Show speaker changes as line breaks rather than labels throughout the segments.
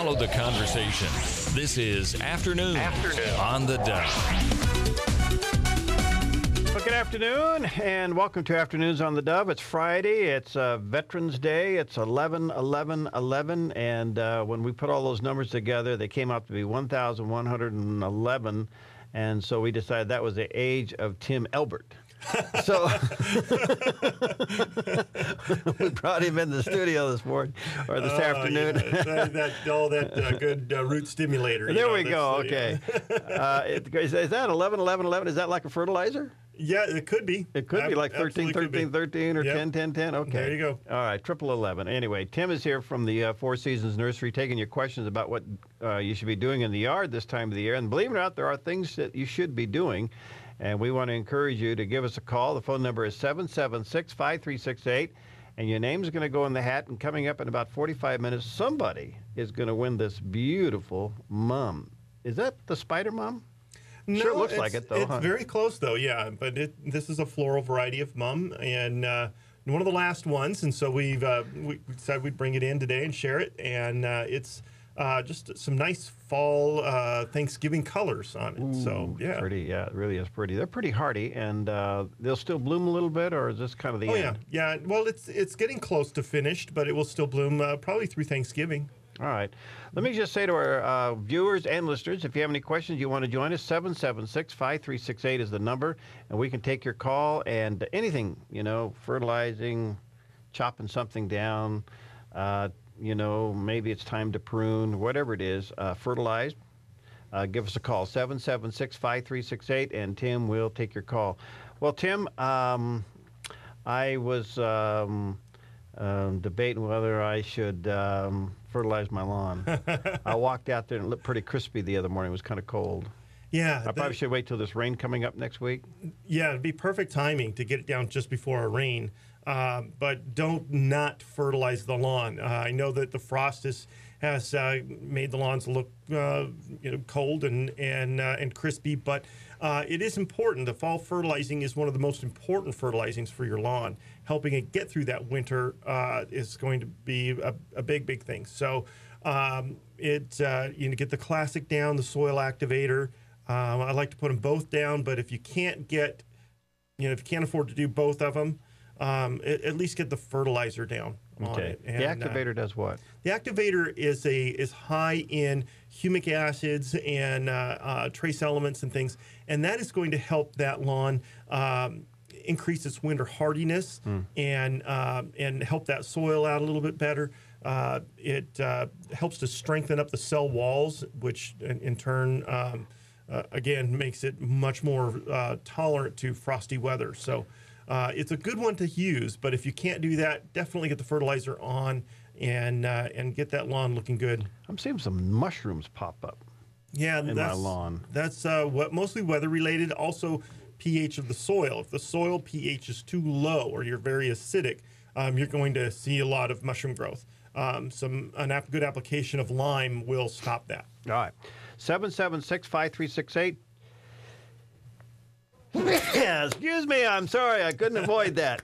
Follow the conversation. This is Afternoon on the Dove.
Well, good afternoon, and welcome to Afternoons on the Dove. It's Friday. It's Veterans Day. It's 11-11-11, and when we put all those numbers together, they came out to be 1,111, and so we decided that was the age of Tim Elbert. So we brought him in the studio this morning or this afternoon.
Yeah. Good root stimulator.
There we go. Okay. Is that 11-11-11? Is that like a fertilizer?
Yeah, it could be.
It could be like 13-13-13 or 10-10-10. Okay.
There you go.
All right, 11-11. Anyway, Tim is here from the Four Seasons Nursery taking your questions about what you should be doing in the yard this time of the year. And believe it or not, there are things that you should be doing. And we want to encourage you to give us a call. The phone number is 776-5368. And your name is going to go in the hat. And coming up in about 45 minutes, somebody is going to win this beautiful mum. Is that the spider mum?
No,
sure looks like it, though.
It's very close, though, yeah. But this is a floral variety of mum. And one of the last ones. And so we decided we'd bring it in today and share it. And it's just some nice fall Thanksgiving colors on it.
Ooh,
so, yeah.
Pretty, yeah, it really is pretty. They're pretty hardy, and they'll still bloom a little bit, or is this kind of the end?
Yeah. Well, it's getting close to finished, but it will still bloom probably through Thanksgiving.
All right. Let me just say to our viewers and listeners, if you have any questions you want to join us, 776-5368 is the number, and we can take your call and anything, fertilizing, chopping something down, maybe it's time to prune, whatever it is, fertilize. Give us a call, 776-5368, and Tim will take your call. Well, Tim, I was debating whether I should fertilize my lawn. I walked out there and it looked pretty crispy the other morning. It was kind of cold.
Yeah.
I probably should wait till this rain coming up next week.
Yeah, it'd be perfect timing to get it down just before a rain. But don't not fertilize the lawn. I know that the frost has made the lawns look cold and crispy, but it is important. The fall fertilizing is one of the most important fertilizings for your lawn. Helping it get through that winter is going to be a big thing. So get the classic down, the soil activator. I like to put them both down, but if you can't afford to do both of them, at least get the fertilizer down on it. And,
the activator does what?
The activator is high in humic acids and trace elements and things, and that is going to help that lawn increase its winter hardiness and help that soil out a little bit better. It helps to strengthen up the cell walls, which in turn again makes it much more tolerant to frosty weather. So. It's a good one to use, but if you can't do that, definitely get the fertilizer on and get that lawn looking good.
I'm seeing some mushrooms pop up.
Yeah,
in my lawn.
That's mostly weather related. Also, pH of the soil. If the soil pH is too low or you're very acidic, you're going to see a lot of mushroom growth. Good application of lime will stop that.
All right, 776-5368. Excuse me, I'm sorry, I couldn't avoid that.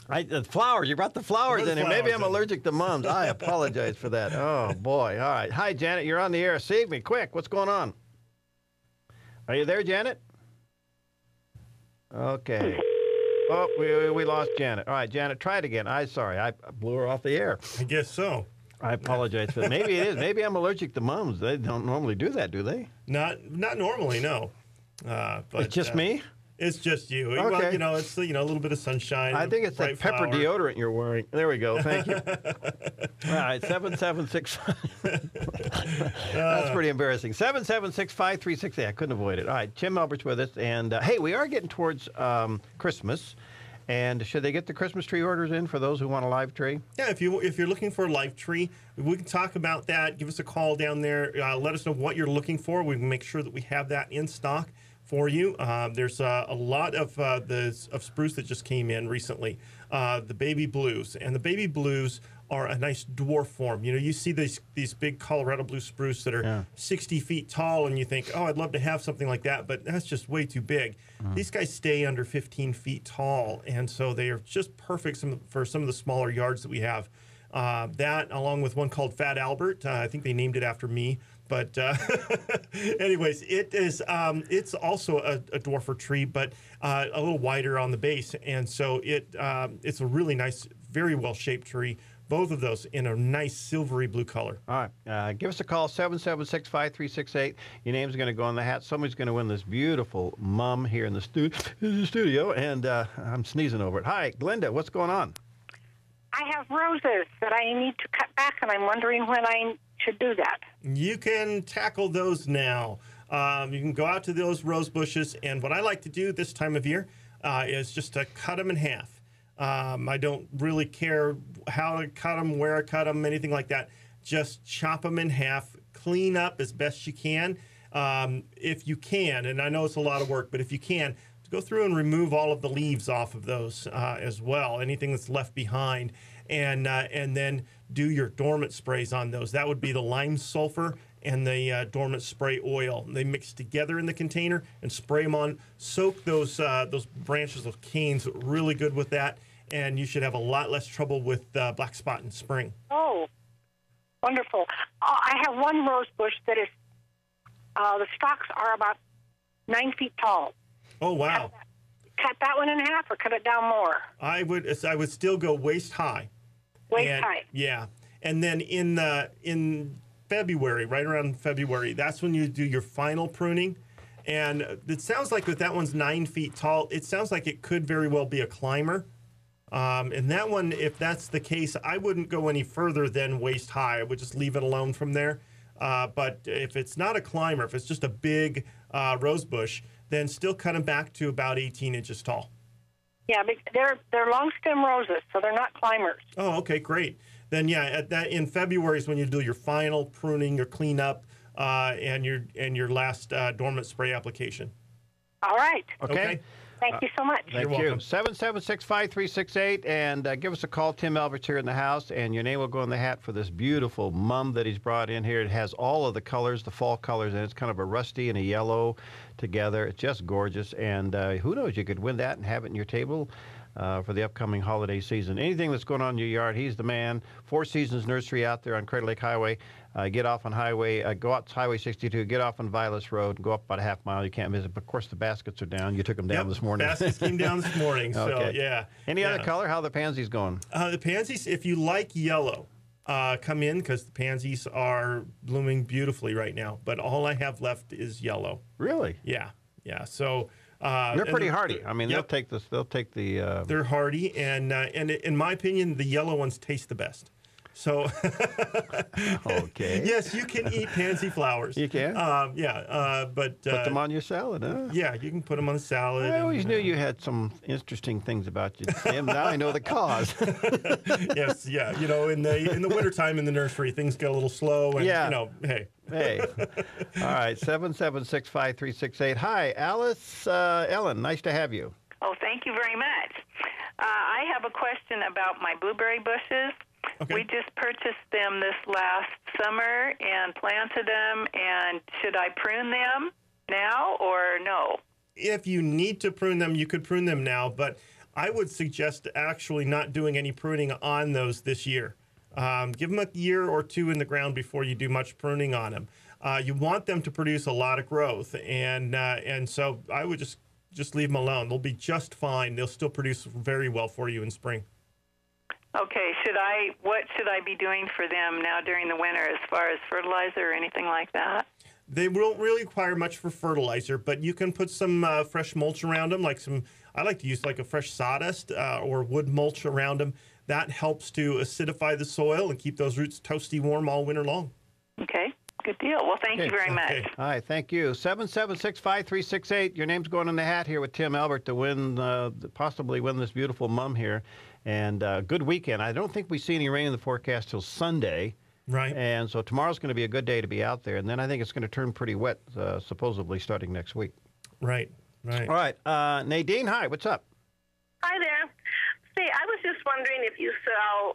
The flowers, you brought the flowers in here. Maybe I'm allergic to mums. I apologize for that. Oh, boy. All right. Hi, Janet, you're on the air. Save me, quick. What's going on? Are you there, Janet? Okay. Oh, we lost Janet. All right, Janet, try it again. Sorry, I blew her off the air.
I guess so.
I apologize for that. Maybe it is. Maybe I'm allergic to mums. They don't normally do that, do they?
Not normally, no. But
it's just me?
It's just you.
Okay.
Well, it's a little bit of sunshine.
I think it's that pepper deodorant you're wearing. There we go. Thank you. All right, 776. That's pretty embarrassing. 776-5368. I couldn't avoid it. All right, Tim Elbert's with us, and hey, we are getting towards Christmas. And should they get the Christmas tree orders in for those who want a live tree?
Yeah, if you're looking for a live tree, we can talk about that. Give us a call down there. Let us know what you're looking for. We can make sure that we have that in stock for you. There's a lot of spruce that just came in recently, the baby blues, and the baby blues are a nice dwarf form. You see these big Colorado blue spruce that are 60 feet tall, and you think, oh, I'd love to have something like that, but that's just way too big. These guys stay under 15 feet tall, and so they are just perfect for some of the smaller yards that we have. That, along with one called Fat Albert. I think they named it after me. But anyways, it is. It's also a dwarfer tree, but a little wider on the base, and so it's a really nice, very well shaped tree. Both of those in a nice silvery blue color.
All right. Give us a call, 776-5368. Your name's going to go on the hat. Somebody's going to win this beautiful mum here in the studio, and I'm sneezing over it. Hi, Glenda. What's going on?
I have roses that I need to cut back, and I'm wondering when I should do that.
You can tackle those now. You can go out to those rose bushes, and what I like to do this time of year is just to cut them in half. I don't really care how to cut them, where I cut them, anything like that. Just chop them in half, clean up as best you can. If you can, and I know it's a lot of work, but if you can, go through and remove all of the leaves off of those as well, anything that's left behind, and then do your dormant sprays on those. That would be the lime sulfur and the dormant spray oil. They mix together in the container and spray them on. Soak those branches, those canes, really good with that, and you should have a lot less trouble with black spot in spring.
Oh, wonderful. I have one rose bush that is, the stalks are about 9 feet tall.
Oh, wow.
Cut that one in half or cut it down more?
I would still go waist high.
Waist high.
Yeah. And then in February, right around February, that's when you do your final pruning. And it sounds like that one's 9 feet tall. It sounds like it could very well be a climber. And that one, if that's the case, I wouldn't go any further than waist high. I would just leave it alone from there. But if it's not a climber, if it's just a big rose bush, then still cut them back to about 18 inches tall.
Yeah, they're long stem roses, so they're not climbers.
Oh, okay, great. Then yeah, in February is when you do your final pruning, your cleanup, and your last dormant spray application.
All right.
Okay.
Thank you so much.
Thank you. 776-5368, and give us a call. Tim Elbert's here in the house, and your name will go in the hat for this beautiful mum that he's brought in here. It has all of the colors, the fall colors, and it's kind of a rusty and a yellow together. It's just gorgeous, and who knows, you could win that and have it in your table for the upcoming holiday season. Anything that's going on in your yard, he's the man. Four Seasons Nursery out there on Crater Lake Highway. Get off on go out to Highway 62, get off on Vilas Road, go up about a half mile. You can't miss it. But of course, the baskets are down. You took them down this morning.
Baskets came down this morning. So
okay.
yeah.
Any other color? How are the pansies going?
The pansies, if you like yellow, come in because the pansies are blooming beautifully right now. But all I have left is yellow.
Really?
Yeah. So
they're pretty hardy. I mean,
yep.
They'll take the.
They're hardy, and in my opinion, the yellow ones taste the best. So,
okay.
Yes, you can eat pansy flowers.
You can?
But
put them on your salad, huh?
Yeah, you can put them on the salad.
I always knew you had some interesting things about you, Tim. Now I know the cause.
Yes, yeah. You know, in the wintertime in the nursery, things get a little slow. And,
yeah.
You know, hey.
Hey. All right, 776-5368. Hi, Alice, Ellen, nice to have you.
Oh, thank you very much. I have a question about my blueberry bushes.
Okay.
We just purchased them this last summer and planted them, and should I prune them now or no?
If you need to prune them, you could prune them now, but I would suggest actually not doing any pruning on those this year. Give them a year or two in the ground before you do much pruning on them. You want them to produce a lot of growth, and so I would just leave them alone. They'll be just fine. They'll still produce very well for you in spring.
Okay, what should I be doing for them now during the winter as far as fertilizer or anything like that?
They won't really require much for fertilizer, but you can put some fresh mulch around them, I like to use like a fresh sawdust or wood mulch around them. That helps to acidify the soil and keep those roots toasty warm all winter long.
Okay, good deal. Well, thank you very much.
Okay.
All right, thank you. 776-5368. Your name's going in the hat here with Tim Elbert to win, possibly win this beautiful mum here. And good weekend. I don't think we see any rain in the forecast till Sunday.
Right.
And so tomorrow's going to be a good day to be out there. And then I think it's going to turn pretty wet, supposedly starting next week.
Right.
All right. Nadine, hi. What's up?
Hi there. Say, I was just wondering if you sell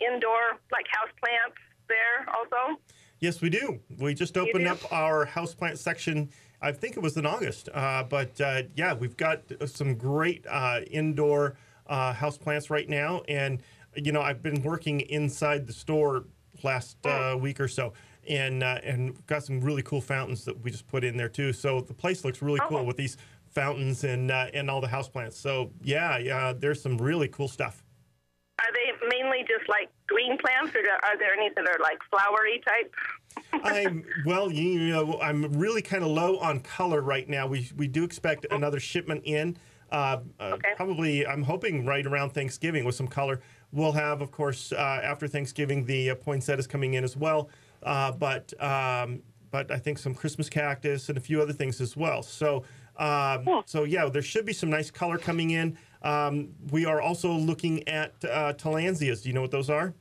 indoor, like house plants there also?
Yes, we do. We just opened up our houseplant section, I think it was in August. Yeah, we've got some great indoor houseplants right now. And I've been working inside the store last week or so, and got some really cool fountains that we just put in there too. So the place looks really cool with these fountains and all the houseplants. So yeah, there's some really cool stuff.
Are they mainly just like green plants, or are there any that are like flowery type?
I'm really kind of low on color right now. We do expect another shipment in. Probably, I'm hoping right around Thanksgiving with some color. We'll have, of course, after Thanksgiving, the poinsettias coming in as well. But I think some Christmas cactus and a few other things as well. So yeah, there should be some nice color coming in. We are also looking at tillandsias. Do you know what those are?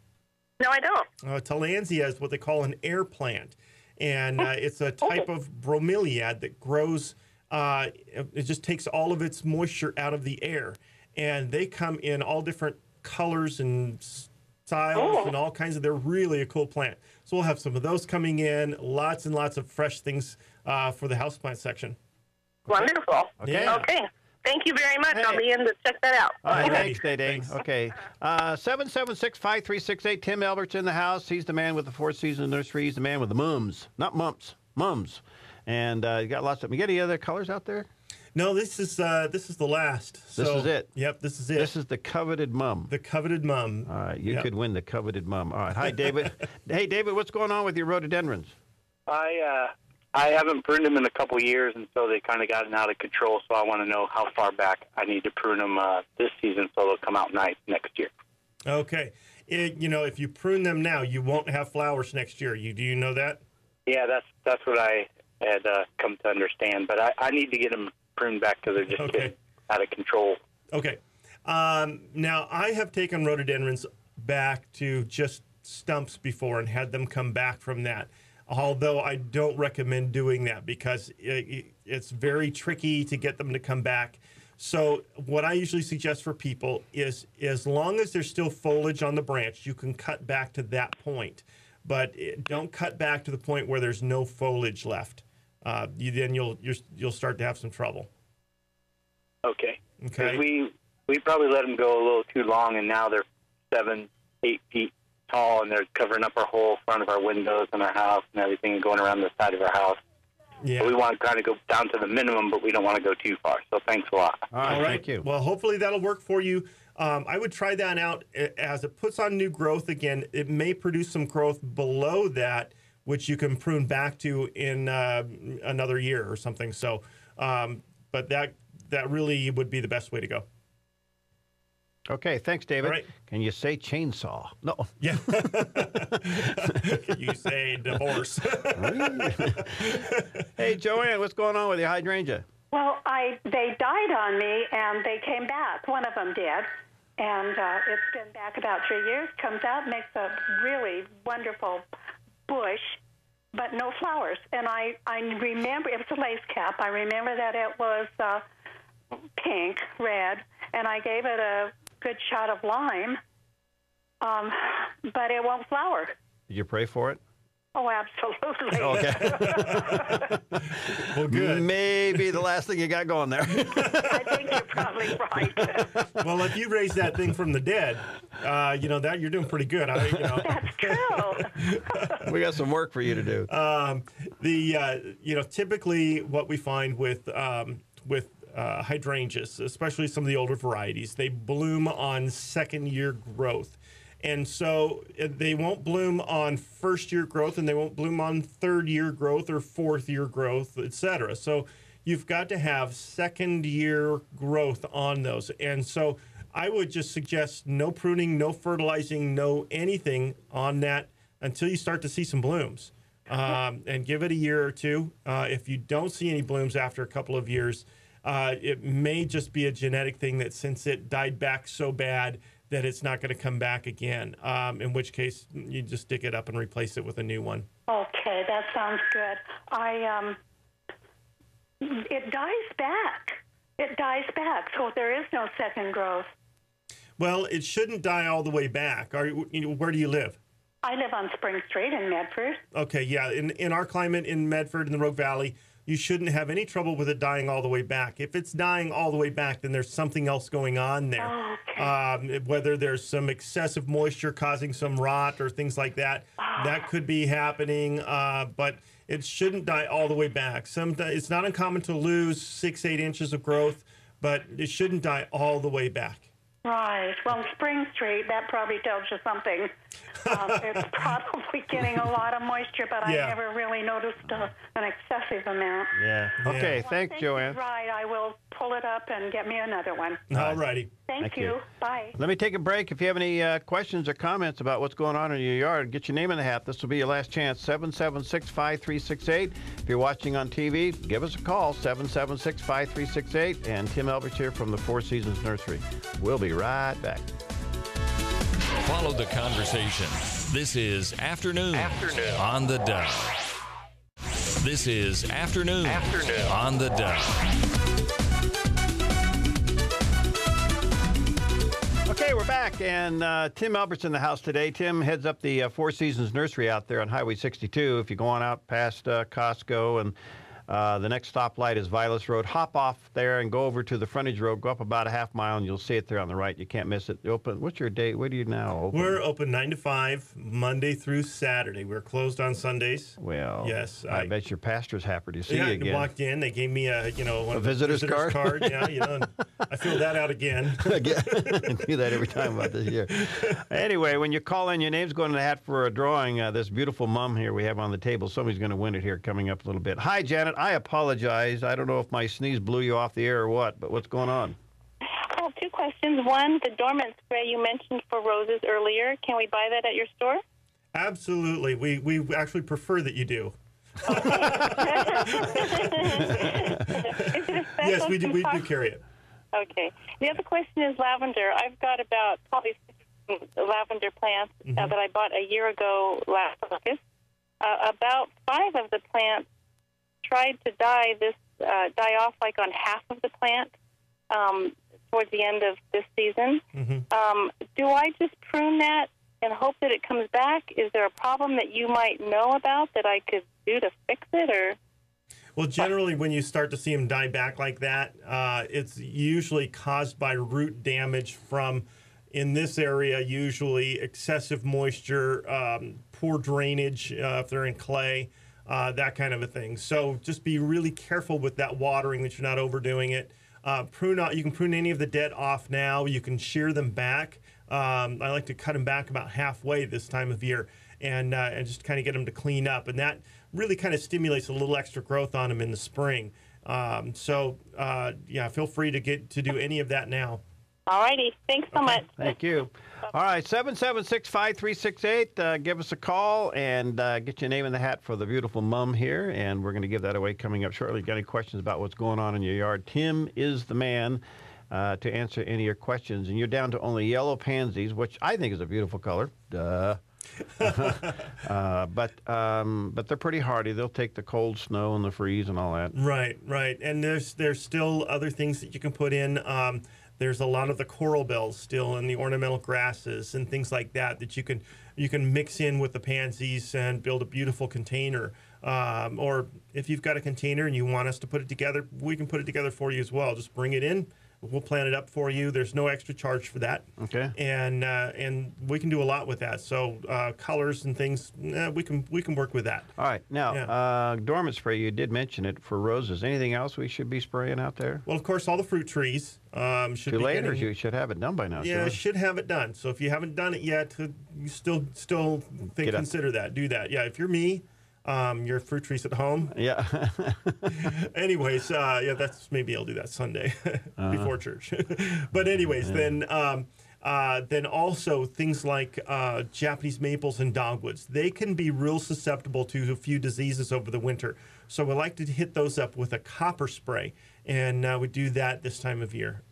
No, I don't.
Tillandsia is what they call an air plant. And it's a type of bromeliad that grows, it just takes all of its moisture out of the air. And they come in all different colors and styles and all kinds of, they're really a cool plant. So we'll have some of those coming in, lots and lots of fresh things for the houseplant section.
Wonderful.
Okay.
Okay. Thank you very much.
Hey.
I'll be in to check that out.
All right,
Alrighty.
thanks, Day-Day.
Thanks.
Okay, 776-5368. Tim Elbert's in the house. He's the man with the Four Seasons Nursery. He's the man with the mums, not mumps, mums. And you got lots of. You got any other colors out there?
No, this is the last.
This is it.
Yep, this is it.
This is the coveted mum.
The coveted mum.
All right, you could win the coveted mum. All right, hi, David. Hey, David, what's going on with your rhododendrons?
I haven't pruned them in a couple years, and so they kind of gotten out of control. So I want to know how far back I need to prune them this season so they'll come out nice next year.
Okay. If you prune them now, you won't have flowers next year. Do you know that?
Yeah, that's what I had come to understand. But I need to get them pruned back because they're just getting out of control.
Okay. Now, I have taken rhododendrons back to just stumps before and had them come back from that. Although I don't recommend doing that because it's very tricky to get them to come back. So what I usually suggest for people is as long as there's still foliage on the branch, you can cut back to that point. But don't cut back to the point where there's no foliage left. You'll start to have some trouble.
Okay.
Okay.
We probably let them go a little too long, and now they're 7-8 feet tall, and they're covering up our whole front of our windows in our house and everything, and going around the side of our house.
Yeah.
So we want to kind of go down to the minimum, but we don't want to go too far. So thanks a lot.
All right, thank you.
Well, hopefully that'll work for you. I would try that out as it puts on new growth again. It may produce some growth below that, which you can prune back to in another year or something. So, but that really would be the best way to go.
Okay, thanks, David.
All right.
Can you say chainsaw? No.
Yeah. You say divorce.
Hey, Joanne, what's going on with your hydrangea?
Well, they died on me, and they came back. One of them did. And it's been back about 3 years. Comes out, makes a really wonderful bush, but no flowers. And I remember, it was a lace cap. I remember that it was pink, red, and I gave it a good shot of lime, but it won't flower.
Did you pray for it?
Oh, absolutely.
Okay.
Well, good.
Maybe the last thing you got going there.
I think you're probably right.
Well, if you raise that thing from the dead, that you're doing pretty good.
That's true.
We got some work for you to do.
Typically what we find with hydrangeas, especially some of the older varieties, they bloom on second-year growth. And so they won't bloom on first-year growth, and they won't bloom on third-year growth or fourth-year growth, et cetera. So you've got to have second-year growth on those. And so I would just suggest no pruning, no fertilizing, no anything on that until you start to see some blooms. And give it a year or two. If you don't see any blooms after a couple of years, it may just be a genetic thing that since it died back so bad that it's not going to come back again, in which case you just dig it up and replace it with a new one.
Okay, that sounds good. It dies back. It dies back, so there is no second growth.
Well, it shouldn't die all the way back. Where do you live?
I live on Spring Street in Medford.
Okay, yeah. In our climate in Medford, in the Rogue Valley, you shouldn't have any trouble with it dying all the way back. If it's dying all the way back, then there's something else going on there.
Oh, okay.
Whether there's some excessive moisture causing some rot or things like that, that could be happening. But it shouldn't die all the way back. It's not uncommon to lose 6-8 inches of growth, but it shouldn't die all the way back.
Right. Well, Spring Street, that probably tells you something. It's probably getting a lot of moisture, but
Yeah.
I never really noticed an excessive amount.
Yeah. Okay.
Well,
Thanks, Joanne.
Right. I will pull it up and get me another one.
All righty.
Thank
you.
you. Bye.
Let me take a break. If you have any questions or comments about what's going on in your yard, get your name in the hat. This will be your last chance. 776-5368. If you're watching on TV, give us a call. 776-5368. And Tim Elbert here from the Four Seasons Nursery. We'll be right back.
Follow the conversation. This is Afternoon on the Dove. This is Afternoon on the Dove.
Okay, we're back, and Tim Elbert's in the house today. Tim heads up the Four Seasons Nursery out there on Highway 62. If you're going out past Costco, and the next stoplight is Vilas Road, hop off there and go over to the frontage road, go up about a half mile, and you'll see it there on the right. You can't miss it. Open. What's your date? What are you now open?
We're open 9 to 5, Monday through Saturday. We're closed on Sundays.
Well,
Yes,
I bet your pastor's happy to see you
I
again.
walked in. They gave me a
visitor's card?
Yeah, and I filled that out again.
I do that every time about this year. Anyway, when you call in, your name's going in the hat for a drawing. This beautiful mum here we have on the table. Somebody's going to win it here coming up a little bit. Hi, Janet. I apologize. I don't know if my sneeze blew you off the air or what, but what's going on?
Oh, 2 questions. One, the dormant spray you mentioned for roses earlier. Can we buy that at your store?
Absolutely. We actually prefer that you do. Yes, we do carry it.
Okay. The other question is lavender. I've got about probably 6 lavender plants that I bought a year ago last August. About 5 of the plants tried to die off like on half of the plant towards the end of this season. Do I just prune that and hope that it comes back? Is there a problem that you might know about that I could do to fix it, or?
Well, generally, when you start to see them die back like that, it's usually caused by root damage from, in this area, usually excessive moisture, poor drainage if they're in clay, that kind of a thing. So just be really careful with that watering, that you're not overdoing it. Prune out. You can prune any of the dead off now. You can shear them back. I like to cut them back about halfway this time of year, and just kind of get them to clean up. And that really kind of stimulates a little extra growth on them in the spring. Yeah, feel free to do any of that now.
All righty. Thanks so much.
Thank you. All right, 776-5368. Give us a call and get your name in the hat for the beautiful mum here, and we're going to give that away coming up shortly. Got any questions about what's going on in your yard? Tim is the man to answer any of your questions, and you're down to only yellow pansies, which I think is a beautiful color. Duh. But they're pretty hardy. They'll take the cold snow and the freeze and all that.
Right. And there's still other things that you can put in. There's a lot of the coral bells still and the ornamental grasses and things like that you can mix in with the pansies and build a beautiful container. Or if you've got a container and you want us to put it together, we can put it together for you as well. Just bring it in. We'll plant it up for you. There's no extra charge for that.
Okay.
And we can do a lot with that. So colors and things, we can work with that.
All right. Now, dormant spray, you did mention it for roses. Anything else we should be spraying out there?
Well, of course, all the fruit trees should be
later. You should have it done by now.
Yeah, should have it done. So if you haven't done it yet, you still consider that. Do that. Yeah. If you're me. Your fruit trees at home.
Yeah.
Anyways, that's maybe I'll do that Sunday before church. But anyways, then also things like Japanese maples and dogwoods. They can be real susceptible to a few diseases over the winter. So we like to hit those up with a copper spray, and we do that this time of year.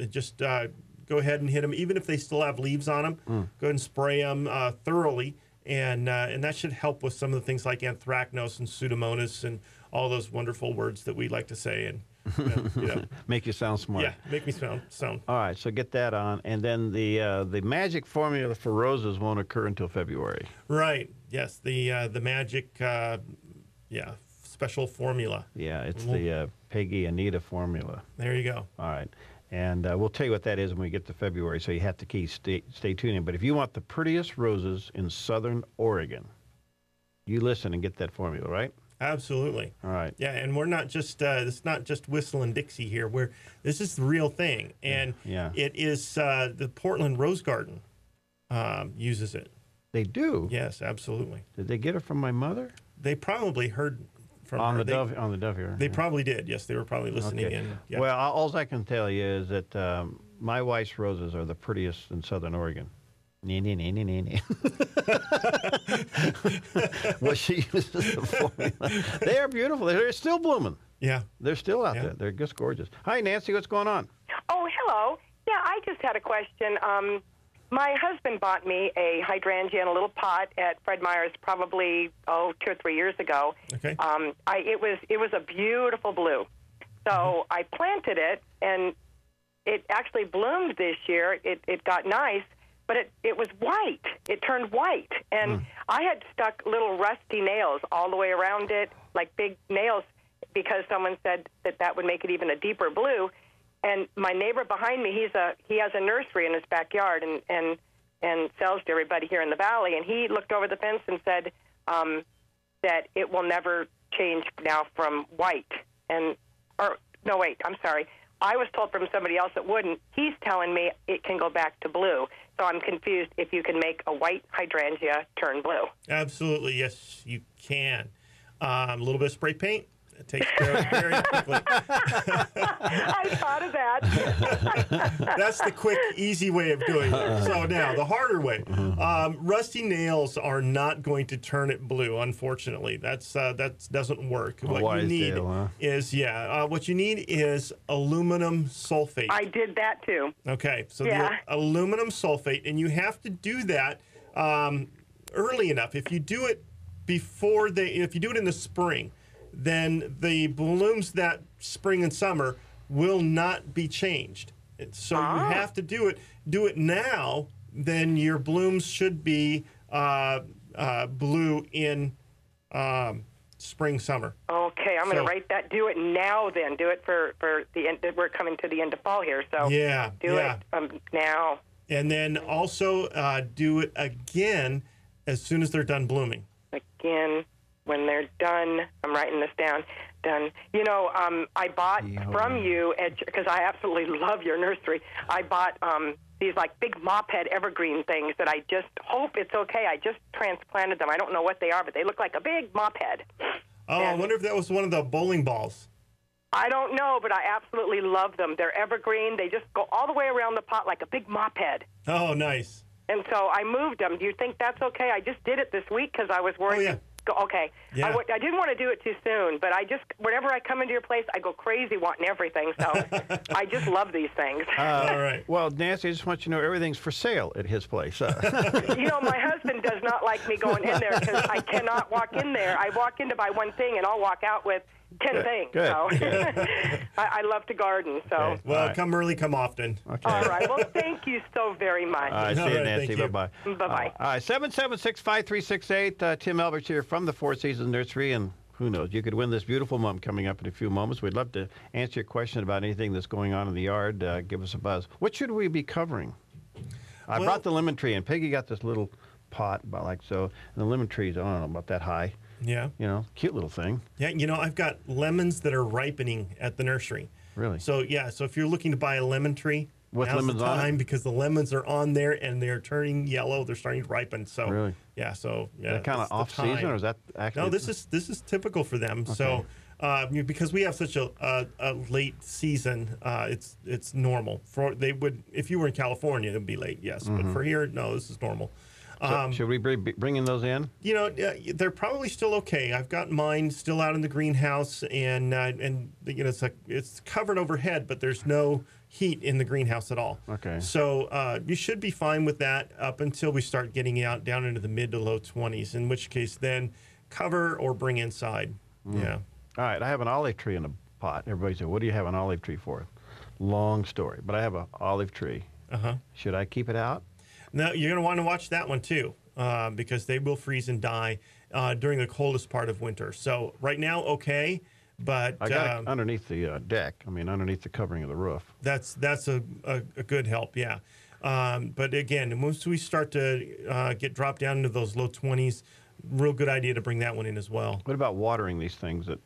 Just go ahead and hit them, even if they still have leaves on them. Go ahead and spray them thoroughly. And that should help with some of the things like anthracnose and pseudomonas and all those wonderful words that we like to say and
make you sound smart.
Yeah, make me sound.
All right, so get that on, and then the magic formula for roses won't occur until February.
Right. Yes. The magic. special formula.
Yeah, it's the Peggy Anita formula.
There you go.
All right. And we'll tell you what that is when we get to February, so you have to stay tuned in. But if you want the prettiest roses in southern Oregon, you listen and get that formula, right?
Absolutely.
All right.
Yeah, and we're not just it's not just whistling Dixie here. This is the real thing, and it is the Portland Rose Garden uses it.
They do?
Yes, absolutely.
Did they get it from my mother?
They probably heard from
on
her.
On the Dove here.
They probably did. Yes, they were probably listening in. Yeah.
Well, all I can tell you is that my wife's roses are the prettiest in southern Oregon. Well, she uses the formula. They are beautiful. They're still blooming.
Yeah.
They're still out there. They're just gorgeous. Hi, Nancy. What's going on?
Oh, hello. Yeah, I just had a question. My husband bought me a hydrangea in a little pot at Fred Meyer's probably 2 or 3 years ago.
Okay.
It was a beautiful blue. So I planted it, and it actually bloomed this year. It got nice, but it was white. It turned white, and I had stuck little rusty nails all the way around it, like big nails, because someone said that would make it even a deeper blue. And my neighbor behind me, he has a nursery in his backyard and sells to everybody here in the valley. And he looked over the fence and said that it will never change now from white. I'm sorry. I was told from somebody else it wouldn't. He's telling me it can go back to blue. So I'm confused if you can make a white hydrangea turn blue.
Absolutely, yes, you can. A little bit of spray paint. It takes care of it very quickly.
I thought of that.
That's the quick, easy way of doing it. So now, the harder way. Rusty nails are not going to turn it blue, unfortunately. That doesn't work. What you need what you need is aluminum sulfate.
I did that too.
Okay, so the aluminum sulfate, and you have to do that early enough. If you do it if you do it in the spring, then the blooms that spring and summer will not be changed. So you have to do it now, then your blooms should be blue in spring, summer.
Okay, I'm going to write that. Do it now then. Do it for the end. We're coming to the end of fall here, so do it now.
And then also do it again as soon as they're done blooming.
Again. When they're done, I'm writing this down, done. You know, I bought from you, because I absolutely love your nursery, I bought these like big mop head evergreen things that I just hope it's okay. I just transplanted them. I don't know what they are, but they look like a big mop head.
Oh, I wonder if that was one of the bowling balls.
I don't know, but I absolutely love them. They're evergreen. They just go all the way around the pot like a big mop head.
Oh, nice.
And so I moved them. Do you think that's okay? I just did it this week because I was worried.
Oh, yeah.
Okay. Yeah. I didn't want to do it too soon, but whenever I come into your place, I go crazy wanting everything. So I just love these things.
All right.
Well, Nancy, I just want you to know everything's for sale at his place.
You know, my husband does not like me going in there because I cannot walk in there. I walk in to buy one thing, and I'll walk out with 10 things.
Good.
So I love to garden. So
okay.
Well, come early, come often.
Okay.
All right. Well, thank you so very much.
All right, see you, Nancy.
Thank you.
Bye-bye.
Bye-bye.
All right, 776-5368. Tim Elbert here from the Four Seasons Nursery, and who knows, you could win this beautiful mum coming up in a few moments. We'd love to answer your question about anything that's going on in the yard. Give us a buzz. What should we be covering? I brought the lemon tree, and Peggy got this little pot about like so, and the lemon tree's, I don't know, about that high.
Yeah.
You know, cute little thing.
Yeah, you know, I've got lemons that are ripening at the nursery.
Really?
So, so if you're looking to buy a lemon tree,
now's lemons
the time
on it?
because the lemons are on there and they're turning yellow. They're starting to ripen. So,
really?
Yeah, so,
Is that kind of off season, or is that actually?
No, this is typical for them. Okay. So, because we have such a late season, it's normal. If you were in California, it would be late, yes. But for here, no, this is normal.
So should we be bringing those in?
You know, they're probably still okay. I've got mine still out in the greenhouse, and you know, it's covered overhead, but there's no heat in the greenhouse at all.
Okay.
So you should be fine with that up until we start getting out down into the mid to low 20s. In which case, then cover or bring inside. Yeah.
All right. I have an olive tree in a pot. Everybody said, "What do you have an olive tree for?" Long story, but I have an olive tree. Should I keep it out?
No, you're going to want to watch that one too. because they will freeze and die during the coldest part of winter. So right now, okay, but
I got it underneath the deck. I mean, underneath the covering of the roof.
That's a good help, yeah. But again, once we start to get dropped down into those low 20s, real good idea to bring that one in as well.
What about watering these things at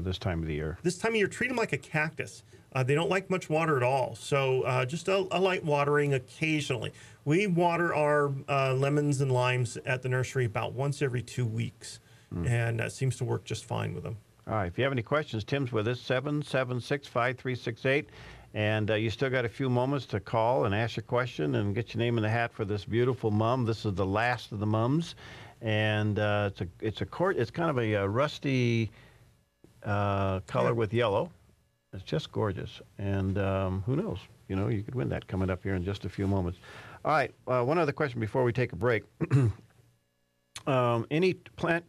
this time of the year?
This time of year, treat them like a cactus. They don't like much water at all, so just a light watering occasionally. We water our lemons and limes at the nursery about once every 2 weeks, and that seems to work just fine with them.
All right, if you have any questions, Tim's with us, 776-5368. And you still got a few moments to call and ask your question and get your name in the hat for this beautiful mum. This is the last of the mums. And it's kind of a rusty color with yellow. It's just gorgeous. And who knows? You know, you could win that coming up here in just a few moments. All right, one other question before we take a break. Any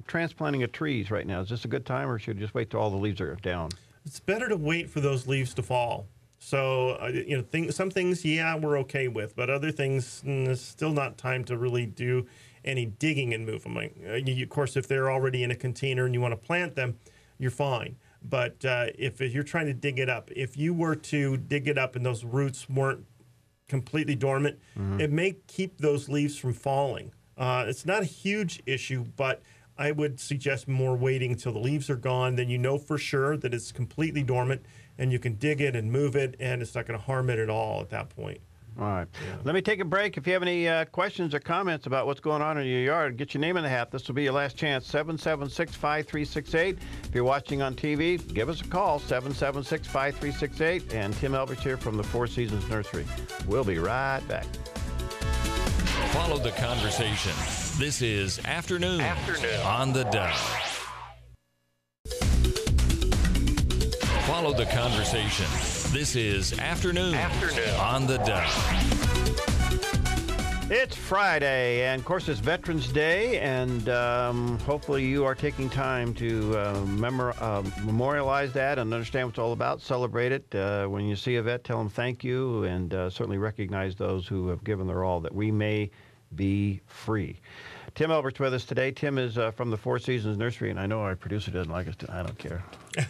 transplanting of trees right now? Is this a good time, or should you just wait till all the leaves are down?
It's better to wait for those leaves to fall. So, you know, some things, yeah, we're okay with, but other things, it's still not time to really do any digging and move them. Of course, if they're already in a container and you want to plant them, you're fine. But if you're trying to dig it up, if you were to dig it up and those roots weren't completely dormant, it may keep those leaves from falling. It's not a huge issue, but I would suggest more waiting until the leaves are gone. Then you know for sure that it's completely dormant, and you can dig it and move it, and it's not going to harm it at all at that point.
All right.
Yeah.
Let me take a break. If you have any questions or comments about what's going on in your yard, get your name in the hat. This will be your last chance, 776-5368. If you're watching on TV, give us a call, 776-5368. And Tim Elbert here from the Four Seasons Nursery. We'll be right back.
Follow the conversation. This is Afternoon on the Dove. Follow the conversation. This is Afternoon on the Dove.
It's Friday, and of course it's Veterans Day, and hopefully you are taking time to memorialize that and understand what it's all about, celebrate it. When you see a vet, tell them thank you, and certainly recognize those who have given their all, that we may be free. Tim Elbert's with us today. Tim is from the Four Seasons Nursery, and I know our producer doesn't like us. I don't care.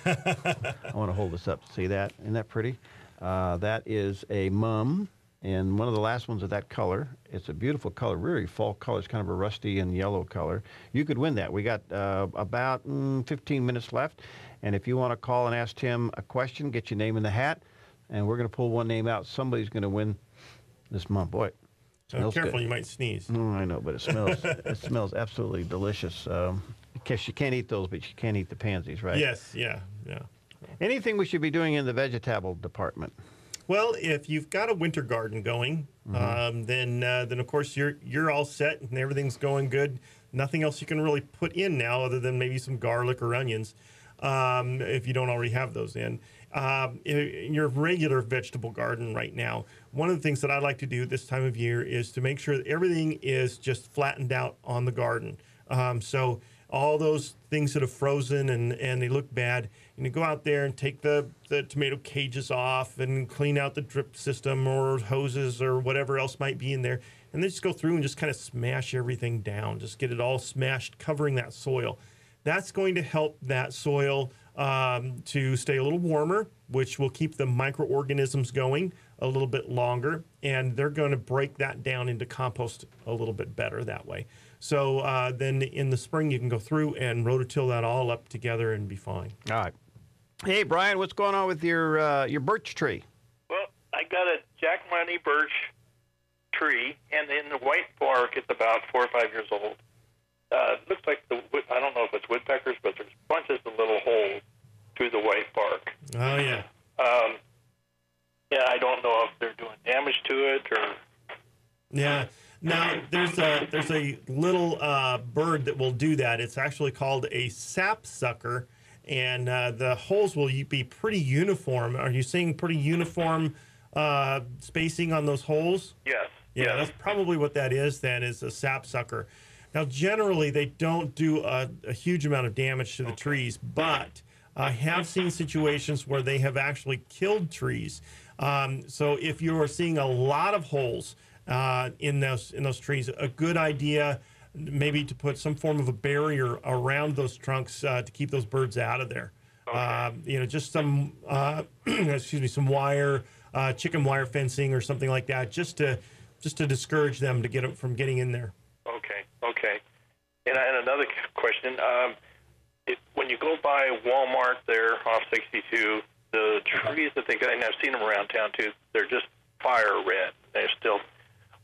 I want to hold this up. See that? Isn't that pretty? That is a mum, and one of the last ones of that color. It's a beautiful color, really fall color. It's kind of a rusty and yellow color. You could win that. We got about 15 minutes left, and if you want to call and ask Tim a question, get your name in the hat, and we're going to pull one name out. Somebody's going to win this mum. Boy,
Careful,
good.
You might sneeze.
I know, but it smells. It smells absolutely delicious. Because you can't eat those, but you can eat the pansies, right?
Yes, yeah.
Anything we should be doing in the vegetable department?
Well, if you've got a winter garden going, then of course you're all set and everything's going good. Nothing else you can really put in now, other than maybe some garlic or onions, if you don't already have those in. In your regular vegetable garden right now, one of the things that I like to do this time of year is to make sure that everything is just flattened out on the garden. So all those things that have frozen and they look bad, you go out there and take the tomato cages off and clean out the drip system or hoses or whatever else might be in there, and then just go through and just kind of smash everything down. Just get it all smashed, covering that soil. That's going to help that soil to stay a little warmer, which will keep the microorganisms going a little bit longer, and they're going to break that down into compost a little bit better that way. So then in the spring, you can go through and rototill that all up together and be fine.
All right. Hey, Brian, what's going on with your birch tree?
Well, I got a Jack Money birch tree, and in the white bark, it's about 4 or 5 years old. It looks like I don't know if it's woodpeckers, but there's bunches of little holes through the white bark.
Oh, yeah.
Yeah, I don't know if they're doing damage to it or...
Yeah. Now, there's a little bird that will do that. It's actually called a sapsucker, and the holes will be pretty uniform. Are you seeing pretty uniform spacing on those holes?
Yes.
Yeah, that's probably what that is then, is a sapsucker. Now, generally, they don't do a huge amount of damage to the trees, but I have seen situations where they have actually killed trees. So if you are seeing a lot of holes in those trees, a good idea maybe to put some form of a barrier around those trunks to keep those birds out of there.
Okay.
Just some some wire, chicken wire fencing or something like that, just to discourage them to get them from getting in there.
Okay. And another question: when you go by Walmart there off 62, the trees that they got, and I've seen them around town too, they're just fire red. They're still.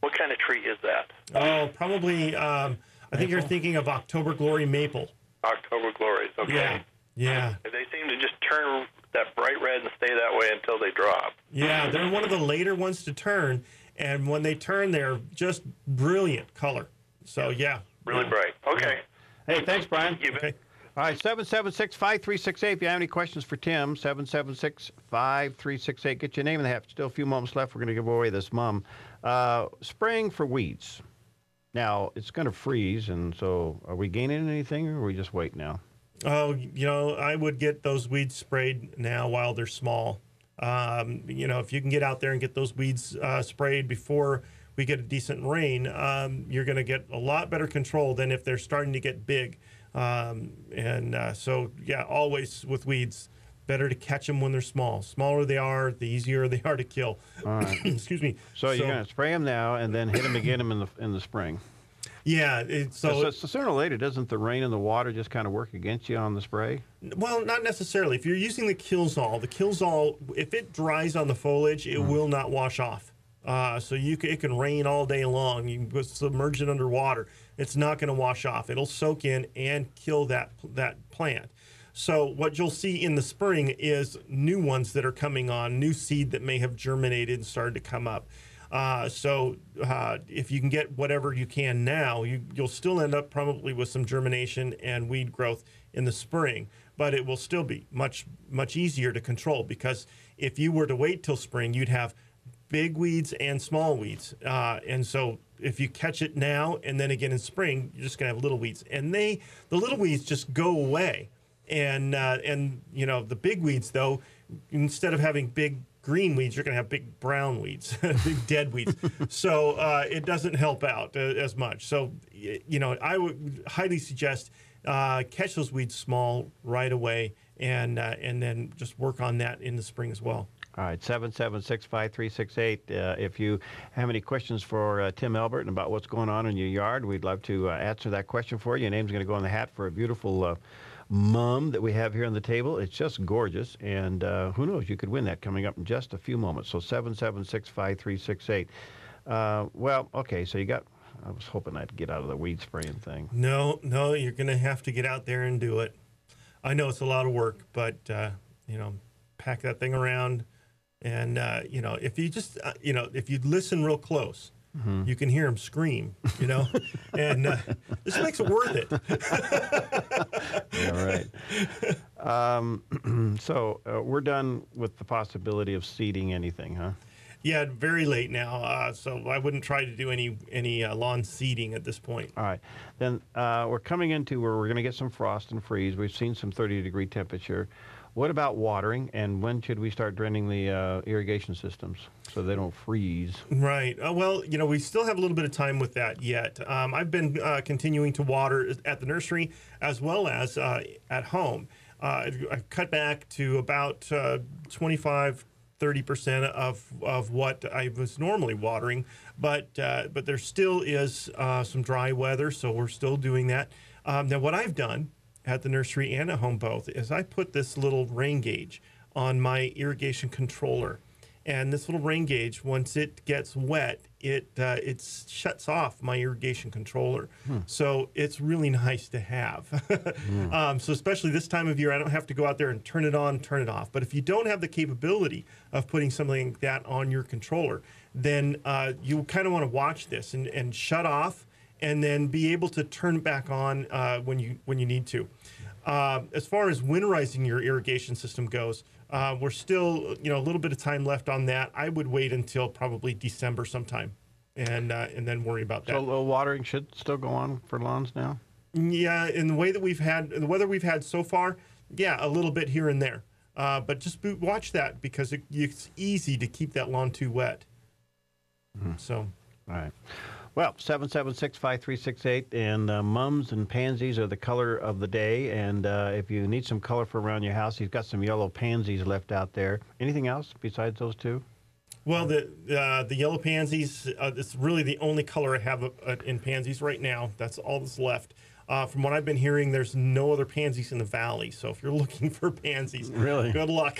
What kind of tree is that?
Oh, probably. I think you're thinking of October Glory maple.
October Glories. Okay.
Yeah.
They seem to just turn that bright red and stay that way until they drop.
Yeah, they're one of the later ones to turn, and when they turn, they're just brilliant color. So, yeah.
Really bright. Okay.
Hey, thanks, Brian.
You bet.
Okay.
All right, 776-5368. If you have any questions for Tim, 776-5368. Get your name in the hat. Still a few moments left. We're going to give away this mum. Spraying for weeds. Now, it's going to freeze, and so are we gaining anything, or are we just wait now?
Oh, I would get those weeds sprayed now while they're small. If you can get out there and get those weeds sprayed before we get a decent rain, you're going to get a lot better control than if they're starting to get big. Always with weeds, better to catch them when they're small. Smaller they are, the easier they are to kill.
All right.
Excuse me.
So you're going to spray them now and then hit them again in the spring.
Yeah.
So sooner or later, doesn't the rain and the water just kind of work against you on the spray?
Well, not necessarily. If you're using the Killzall, if it dries on the foliage, it will not wash off. It can rain all day long. You can submerge it underwater. It's not going to wash off. It'll soak in and kill that plant. So what you'll see in the spring is new ones that are coming on, new seed that may have germinated and started to come up. If you can get whatever you can now, you'll still end up probably with some germination and weed growth in the spring, but it will still be much, much easier to control, because if you were to wait till spring, you'd have big weeds and small weeds. And so if you catch it now and then again in spring, you're just going to have little weeds. And the little weeds just go away. And the big weeds, though, instead of having big green weeds, you're going to have big brown weeds, big dead weeds. So it doesn't help out as much. So, I would highly suggest catch those weeds small right away and then just work on that in the spring as well.
All right, 776-5368. If you have any questions for Tim Elbert and about what's going on in your yard, we'd love to answer that question for you. Your name's going to go in the hat for a beautiful mum that we have here on the table. It's just gorgeous, and who knows, you could win that coming up in just a few moments. So 776-5368. Okay, so I was hoping I'd get out of the weed spraying thing.
No, you're going to have to get out there and do it. I know it's a lot of work, but, pack that thing around. And, if you just, if you listen real close, you can hear them scream, and this makes it worth it.
Yeah, right. So we're done with the possibility of seeding anything, huh?
Yeah, very late now, so I wouldn't try to do any lawn seeding at this point.
All right. Then we're coming into where we're going to get some frost and freeze. We've seen some 30-degree temperature. What about watering, and when should we start draining the irrigation systems so they don't freeze?
Right. We still have a little bit of time with that yet. I've been continuing to water at the nursery as well as at home. I've cut back to about 25-30% of what I was normally watering, but there still is some dry weather, so we're still doing that. Now, what I've done at the nursery and at home both is I put this little rain gauge on my irrigation controller, and this little rain gauge, once it gets wet, it shuts off my irrigation controller. So it's really nice to have. So especially this time of year, I don't have to go out there and turn it on, turn it off. But if you don't have the capability of putting something like that on your controller, then you kind of want to watch this and shut off, and then be able to turn it back on when you need to. As far as winterizing your irrigation system goes, we're still a little bit of time left on that. I would wait until probably December sometime, and then worry about that.
So watering should still go on for lawns now?
Yeah, in the way that the weather we've had so far, yeah, a little bit here and there. But just watch that, because it's easy to keep that lawn too wet. So.
All right. Well, 776-5368, and mums and pansies are the color of the day. And if you need some color for around your house, he's got some yellow pansies left out there. Anything else besides those two?
Well, the yellow pansies, it's really the only color I have in pansies right now. That's all that's left. From what I've been hearing, there's no other pansies in the valley. So if you're looking for pansies,
really,
good luck.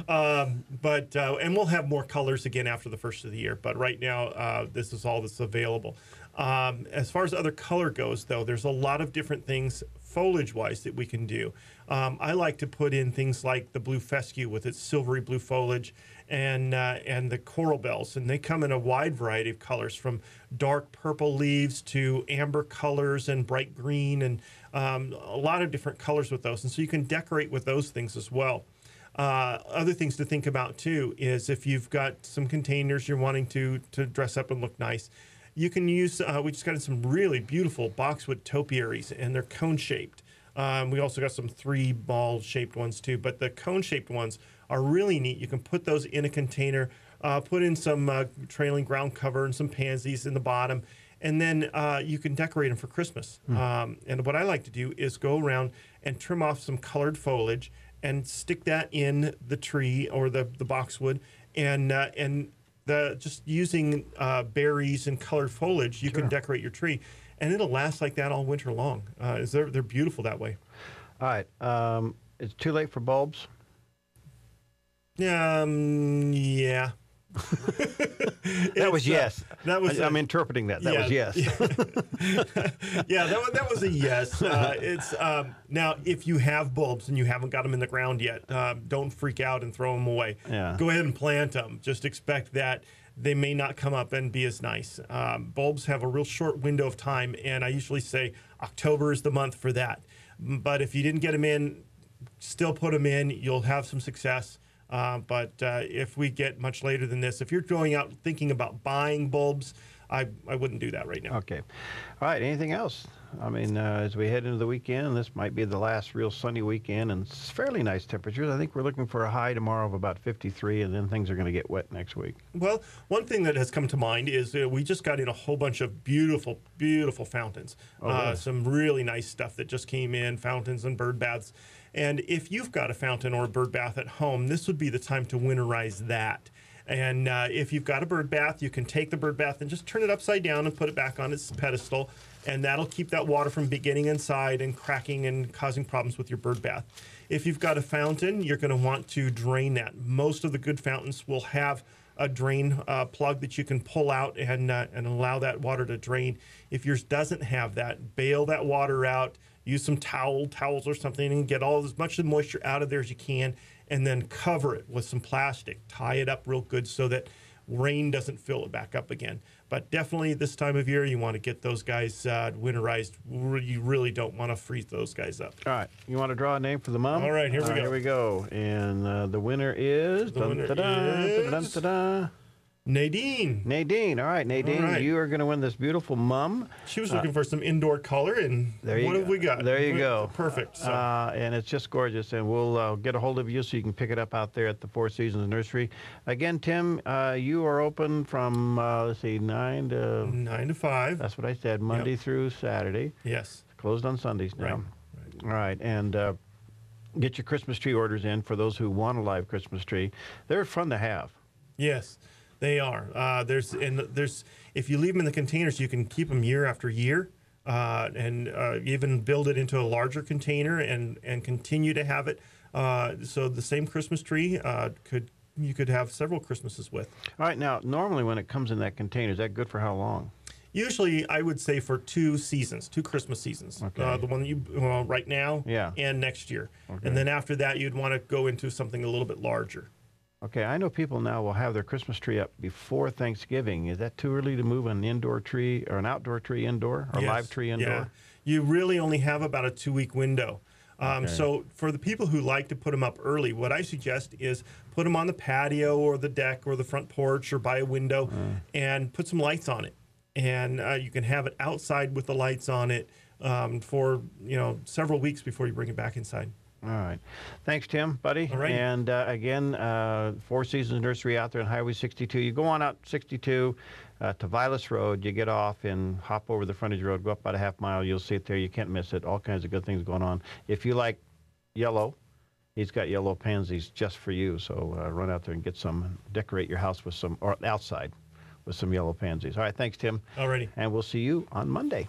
And we'll have more colors again after the first of the year. But right now, this is all that's available. As far as other color goes, though, there's a lot of different things foliage-wise that we can do. I like to put in things like the blue fescue with its silvery blue foliage, and the coral bells, and they come in a wide variety of colors, from dark purple leaves to amber colors and bright green, and a lot of different colors with those. And so you can decorate with those things as well. Other things to think about too is if you've got some containers you're wanting to dress up and look nice, you can use. We just got some really beautiful boxwood topiaries, and they're cone shaped. We also got some 3-ball shaped ones too, but the cone shaped ones are really neat. You can put those in a container, put in some trailing ground cover and some pansies in the bottom, and then you can decorate them for Christmas. And what I like to do is go around and trim off some colored foliage and stick that in the tree or the boxwood, and just using berries and colored foliage, you can decorate your tree, and it'll last like that all winter long. They're beautiful that way.
All right. It's too late for bulbs?
Yeah.
That was yes.
That was.
I'm interpreting that. That was yes.
Yeah, that was a yes. It's now if you have bulbs and you haven't got them in the ground yet, don't freak out and throw them away.
Yeah.
Go ahead and plant them. Just expect that they may not come up and be as nice. Bulbs have a real short window of time, and I usually say October is the month for that. But if you didn't get them in, still put them in. You'll have some success. But if we get much later than this, if you're going out thinking about buying bulbs, I wouldn't do that right now.
Okay. All right. Anything else? I mean, as we head into the weekend, this might be the last real sunny weekend, and it's fairly nice temperatures. I think we're looking for a high tomorrow of about 53, and then things are going to get wet next week.
Well, one thing that has come to mind is we just got in a whole bunch of beautiful, beautiful fountains.
Really?
Some really nice stuff that just came in, fountains and bird baths. And if you've got a fountain or a bird bath at home, this would be the time to winterize that. And if you've got a bird bath, you can take the bird bath and just turn it upside down and put it back on its pedestal. And that'll keep that water from getting inside and cracking and causing problems with your bird bath. If you've got a fountain, you're going to want to drain that. Most of the good fountains will have a drain plug that you can pull out and allow that water to drain. If yours doesn't have that, bail that water out. Use some towels or something, and get all as much of the moisture out of there as you can, and then cover it with some plastic. Tie it up real good so that rain doesn't fill it back up again. But definitely this time of year, you want to get those guys winterized. You really don't want to freeze those guys up.
All right. You want to draw a name for the mom?
All right, here we go.
Here we go. And the winner is...
Nadine.
Nadine. All right, Nadine,
all right.
You are going to win this beautiful mum.
She was looking for some indoor color, and what have we got?
There you go.
Perfect. So.
And it's just gorgeous, and we'll get a hold of you so you can pick it up out there at the Four Seasons Nursery. Again, Tim, you are open from, let's see, 9 to
5.
That's what I said, Monday through Saturday.
Yes.
Closed on Sundays now.
Right.
All right, and get your Christmas tree orders in for those who want a live Christmas tree. They're fun to have.
Yes. They are. There's if you leave them in the containers, you can keep them year after year, and even build it into a larger container and continue to have it. So the same Christmas tree you could have several Christmases with.
All right. Now, normally when it comes in that container, is that good for how long?
Usually, I would say for 2 seasons, 2 Christmas seasons.
Okay.
The one that you right now, and next year, and then after that, you'd want to go into something a little bit larger.
Okay, I know people now will have their Christmas tree up before Thanksgiving. Is that too early to move an indoor tree or an outdoor tree indoor or live tree indoor?
Yeah. You really only have about a 2-week window. So for the people who like to put them up early, what I suggest is put them on the patio or the deck or the front porch or by a window and put some lights on it. And you can have it outside with the lights on it for several weeks before you bring it back inside.
All right. Thanks, Tim, buddy.
All right.
And again, Four Seasons Nursery out there on Highway 62. You go on out 62 to Vilas Road. You get off and hop over the frontage road, go up about a half mile. You'll see it there. You can't miss it. All kinds of good things going on. If you like yellow, he's got yellow pansies just for you. So run out there and get some. Decorate your house with some, or outside with some yellow pansies. All right. Thanks, Tim.
All righty.
And we'll see you on Monday.